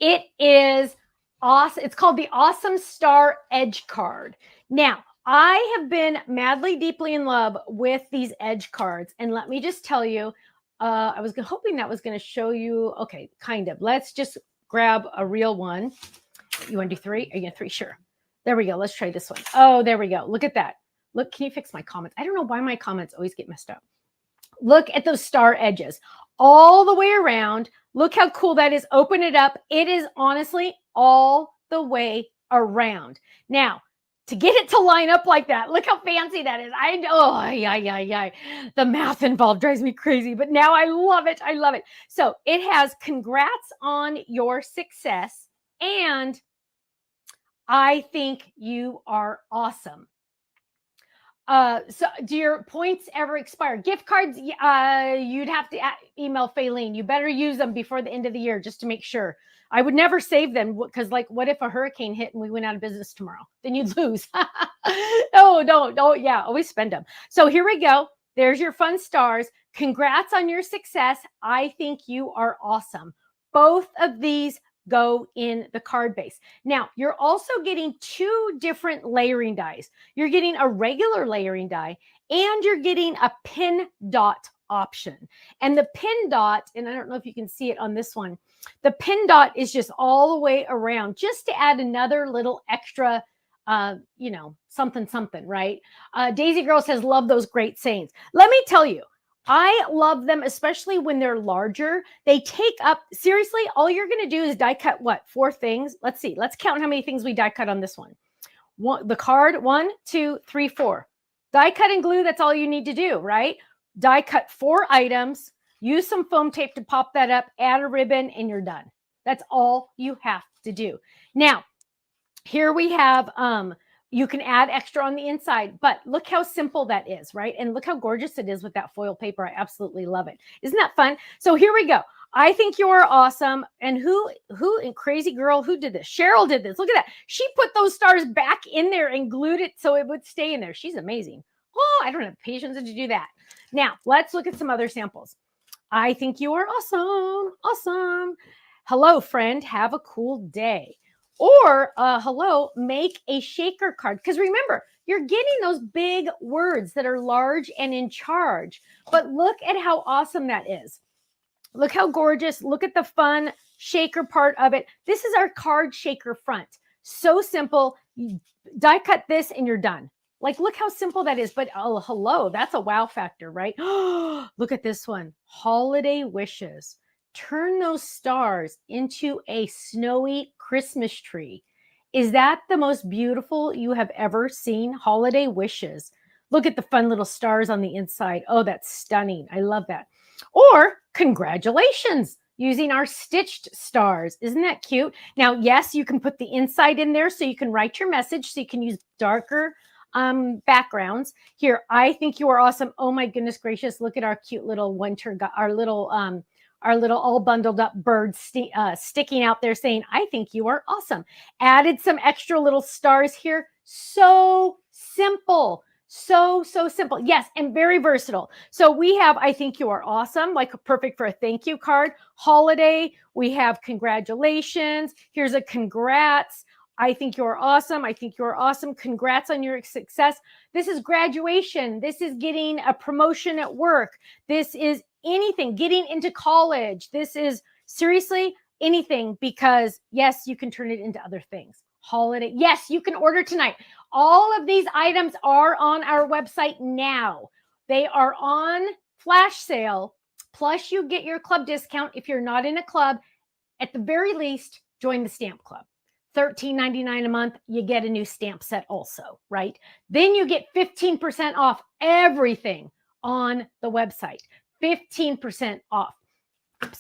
It is awesome. It's called the Awesome Star Edge card. Now, I have been madly, deeply in love with these edge cards. And let me just tell you, I was hoping that was going to show you. Okay, kind of. Let's just grab a real one. You want to do 3? Are you going to 3? Sure. There we go. Let's try this one. Oh, there we go. Look at that. Look, can you fix my comments? I don't know why my comments always get messed up. Look at those star edges all the way around. Look how cool that is. Open it up. It is honestly all the way around. Now, to get it to line up like that, look how fancy that is. I know, the math involved drives me crazy, but now I love it. I love it. So it has congrats on your success, and I think you are awesome. So do your points ever expire? Gift cards, you'd have to email Faylene. You better use them before the end of the year just to make sure. I would never save them because, like, what if a hurricane hit and we went out of business tomorrow? Then you'd lose. No, don't. Yeah, always spend them. So here we go. There's your fun stars. Congrats on your success. I think you are awesome. Both of these go in the card base. Now, you're also getting 2 different layering dies. You're getting a regular layering die, and you're getting a pin dot option. And the pin dot, and I don't know if you can see it on this one, the pin dot is just all the way around, just to add another little extra, something, right? Daisy Girl says, love those great sayings. Let me tell you, I love them, especially when they're larger. They take up, seriously, all you're going to do is die cut, 4 things? Let's see. Let's count how many things we die cut on this one. The card, 1, 2, 3, 4. Die cut and glue, that's all you need to do, right? Die cut 4 items, use some foam tape to pop that up, add a ribbon, and you're done. That's all you have to do. Now, here we have, you can add extra on the inside, but look how simple that is, right? And look how gorgeous it is with that foil paper. I absolutely love it. Isn't that fun? So here we go. I think you are awesome. And who and crazy girl, who did this? Cheryl did this. Look at that. She put those stars back in there and glued it so it would stay in there. She's amazing. Oh, I don't have patience to do that. Now, let's look at some other samples. I think you are awesome. Awesome. Hello, friend. Have a cool day. Or, hello, make a shaker card. Because remember, you're getting those big words that are large and in charge. But look at how awesome that is. Look how gorgeous. Look at the fun shaker part of it. This is our card shaker front. So simple. You die cut this and you're done. Like, look how simple that is. But, oh, hello, that's a wow factor, right? Look at this one. Holiday wishes. Turn those stars into a snowy Christmas tree. Is that the most beautiful you have ever seen? Holiday wishes. Look at the fun little stars on the inside. Oh, that's stunning. I love that. Or congratulations, using our stitched stars. Isn't that cute? Now, yes, you can put the inside in there so you can write your message, so you can use darker backgrounds. Here, I think you are awesome. Oh my goodness gracious. Look at our cute little winter, our little all bundled up bird sticking out there saying, I think you are awesome. Added some extra little stars here. So simple. So simple. Yes, and very versatile. So we have, I think you are awesome, like perfect for a thank you card. Holiday, we have congratulations. Here's a congrats. I think you're awesome. I think you're awesome. Congrats on your success. This is graduation. This is getting a promotion at work. This is anything, getting into college. This is seriously anything, because yes, you can turn it into other things. Holiday. Yes, you can order tonight. All of these items are on our website now. They are on flash sale. Plus you get your club discount. If you're not in a club, at the very least, join the stamp club. $13.99 a month, you get a new stamp set also, right? Then you get 15% off everything on the website. 15% off.